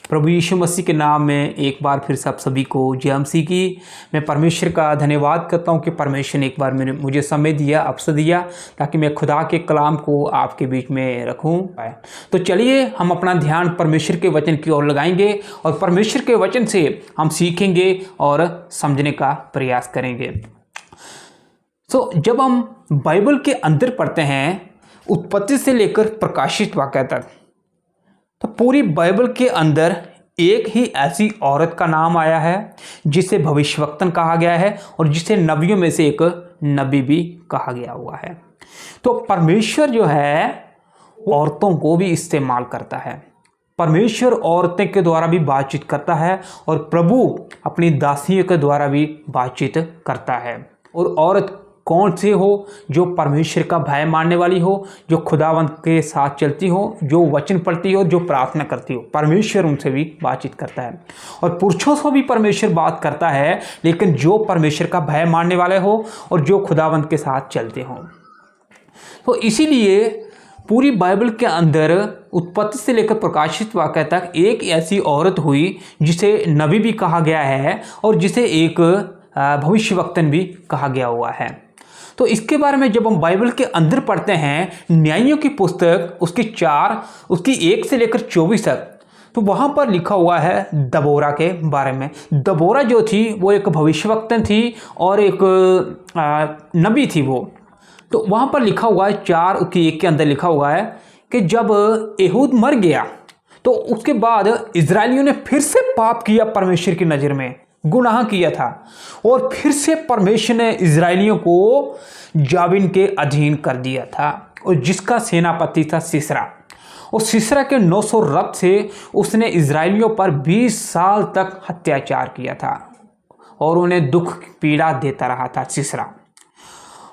प्रभु यीशु मसीह के नाम में एक बार फिर से आप सभी को जय मसीह की। मैं परमेश्वर का धन्यवाद करता हूं कि परमेश्वर ने एक बार मुझे समय दिया, अवसर दिया ताकि मैं खुदा के कलाम को आपके बीच में रखूं। तो चलिए हम अपना ध्यान परमेश्वर के वचन की ओर लगाएंगे और परमेश्वर के वचन से हम सीखेंगे और समझने का प्रयास करेंगे। तो जब हम बाइबल के अंदर पढ़ते हैं, उत्पत्ति से लेकर प्रकाशित वाक्य तक, तो पूरी बाइबल के अंदर एक ही ऐसी औरत का नाम आया है जिसे भविष्यवक्तन कहा गया है और जिसे नबियों में से एक नबी भी कहा गया हुआ है। तो परमेश्वर जो है औरतों को भी इस्तेमाल करता है। परमेश्वर औरतें के द्वारा भी बातचीत करता है और प्रभु अपनी दासियों के द्वारा भी बातचीत करता है। और औरत कौन सी हो? जो परमेश्वर का भय मानने वाली हो, जो खुदावंत के साथ चलती हो, जो वचन पढ़ती हो, जो प्रार्थना करती हो। परमेश्वर उनसे भी बातचीत करता है और पुरुषों से भी परमेश्वर बात करता है, लेकिन जो परमेश्वर का भय मानने वाले हो और जो खुदावंत के साथ चलते हो। तो इसीलिए पूरी बाइबल के अंदर उत्पत्ति से लेकर प्रकाशित वाक्य तक एक ऐसी औरत हुई जिसे नबी भी कहा गया है और जिसे एक भविष्यवक्तन भी कहा गया हुआ है। तो इसके बारे में जब हम बाइबल के अंदर पढ़ते हैं, न्यायों की पुस्तक उसकी 1 से लेकर 24 तक, तो वहाँ पर लिखा हुआ है दबोरा के बारे में। दबोरा जो थी वो एक भविष्यवक्तन थी और एक नबी थी वो। तो वहाँ पर लिखा हुआ है 4:1 के अंदर लिखा हुआ है कि जब एहूद मर गया तो उसके बाद इजरायलियों ने फिर से पाप किया, परमेश्वर की नज़र में गुनाह किया था और फिर से परमेश्वर ने इजरायलियों को जाबिन के अधीन कर दिया था और जिसका सेनापति था सीसरा। और सीसरा के 900 रथ से उसने इजरायलियों पर 20 साल तक अत्याचार किया था और उन्हें दुख पीड़ा देता रहा था सीसरा।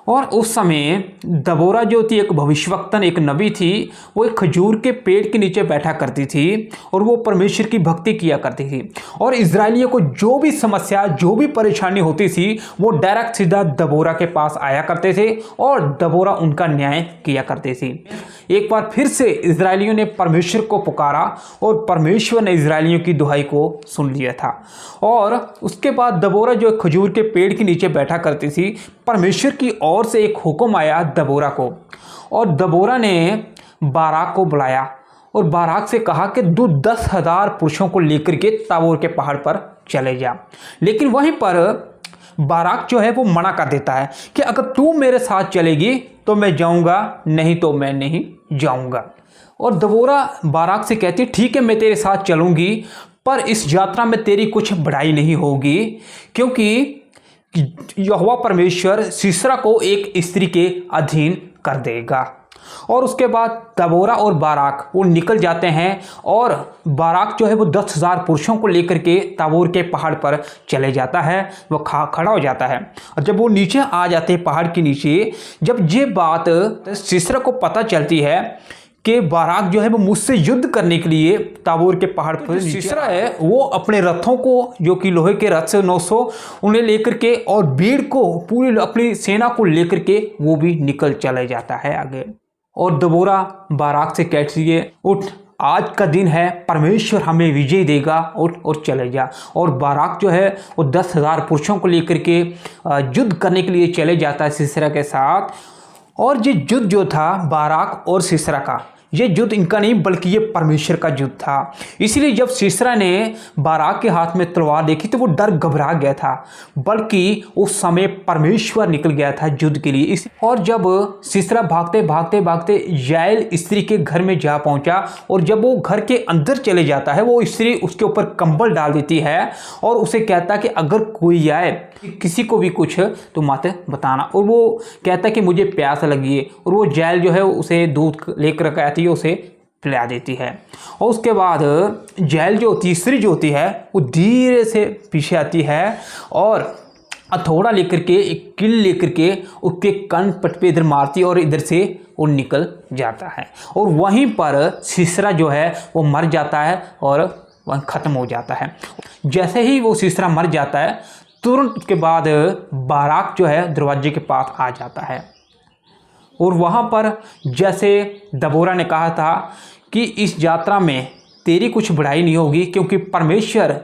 और उस समय दबोरा जो थी एक भविष्यवक्तन, एक नबी थी, वो एक खजूर के पेड़ के नीचे बैठा करती थी और वो परमेश्वर की भक्ति किया करती थी। और इजरायलियों को जो भी समस्या, जो भी परेशानी होती थी, वो डायरेक्ट सीधा दबोरा के पास आया करते थे और दबोरा उनका न्याय किया करती थी। एक बार फिर से इजरायलियों ने परमेश्वर को पुकारा और परमेश्वर ने इजरायलियों की दुहाई को सुन लिया था। और उसके बाद दबोरा जो खजूर के पेड़ के नीचे बैठा करती थी, परमेश्वर की ओर से एक हुक्म आया दबोरा को और दबोरा ने बाराक को बुलाया और बाराक से कहा कि तू 10,000 पुरुषों को लेकर के ताबोर के पहाड़ पर चले जा। लेकिन वहीं पर बाराक जो है वो मना कर देता है कि अगर तू मेरे साथ चलेगी तो मैं जाऊंगा, नहीं तो मैं नहीं जाऊंगा। और दबोरा बाराक से कहती है ठीक है, मैं तेरे साथ चलूंगी, पर इस यात्रा में तेरी कुछ बढ़ाई नहीं होगी, क्योंकि यहोवा परमेश्वर सीसरा को एक स्त्री के अधीन कर देगा। और उसके बाद दबोरा और बाराक वो निकल जाते हैं और बाराक जो है वो 10,000 पुरुषों को लेकर के ताबोर के पहाड़ पर चले जाता है। वो खड़ा हो जाता है और जब वो नीचे आ जाते हैं पहाड़ के नीचे, जब ये बात सीसरा को पता चलती है कि बाराक जो है वो मुझसे युद्ध करने के लिए ताबोर के पहाड़ पर, सीसरा है वो अपने रथों को, जो कि लोहे के रथ से 900, उन्हें लेकर के और भीड़ को, पूरी अपनी सेना को लेकर के वो भी निकल चला जाता है आगे। और दबोरा बाराक से कहती है उठ, आज का दिन है, परमेश्वर हमें विजय देगा, उठ और चले जा। और बाराक जो है वो 10,000 पुरुषों को लेकर के युद्ध करने के लिए चले जाता है सीसरा के साथ। और ये युद्ध जो था बाराक और सीसरा का, ये युद्ध इनका नहीं बल्कि ये परमेश्वर का युद्ध था। इसलिए जब सीसरा ने बाराक के हाथ में तलवार देखी तो वो डर घबरा गया था, बल्कि उस समय परमेश्वर निकल गया था युद्ध के लिए। और जब सीसरा भागते भागते भागते याएल स्त्री के घर में जा पहुंचा और जब वो घर के अंदर चले जाता है, वो स्त्री उसके ऊपर कंबल डाल देती है और उसे कहता है कि अगर कोई आए, किसी को भी कुछ, तो मत बताना। और वो कहता है कि मुझे प्यास लगी है, और वो याएल जो है उसे दूध लेकर आती है, उसे पिला देती है। और उसके बाद याएल जो तीसरी जो होती है वो धीरे से पीछे आती है और हथौड़ा लेकर के, एक किल लेकर के उसके कान पट पे इधर मारती है और इधर से वो निकल जाता है। और वहीं पर सीसरा जो है वो मर जाता है और वह खत्म हो जाता है। जैसे ही वो सीसरा मर जाता है, तुरंत उसके बाद बाराक जो है दरवाजे के पास आ जाता है और वहाँ पर जैसे दबोरा ने कहा था कि इस यात्रा में तेरी कुछ बुराई नहीं होगी, क्योंकि परमेश्वर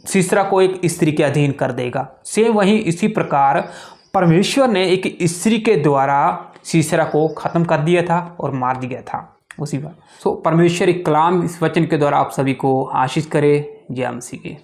सीसरा को एक स्त्री के अधीन कर देगा। सेम वहीं इसी प्रकार परमेश्वर ने एक स्त्री के द्वारा सीसरा को ख़त्म कर दिया था और मार दिया था उसी बार। परमेश्वर एक कलाम इस वचन के द्वारा आप सभी को आशीष करे। जय मसीह की।